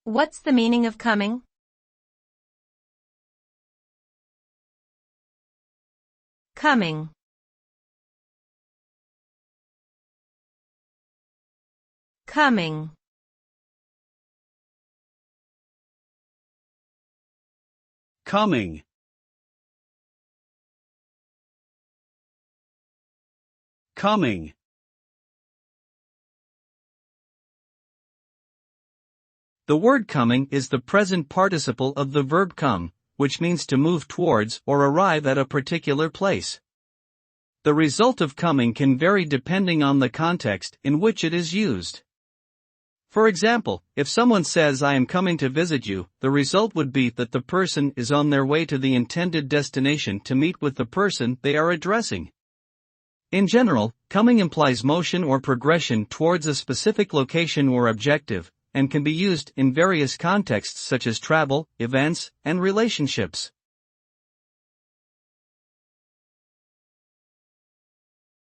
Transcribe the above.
What's the meaning of coming? Coming. Coming. Coming. Coming. The word coming is the present participle of the verb come, which means to move towards or arrive at a particular place. The result of coming can vary depending on the context in which it is used. For example, if someone says I am coming to visit you, the result would be that the person is on their way to the intended destination to meet with the person they are addressing. In general, coming implies motion or progression towards a specific location or objective, and can be used in various contexts such as travel, events, and relationships.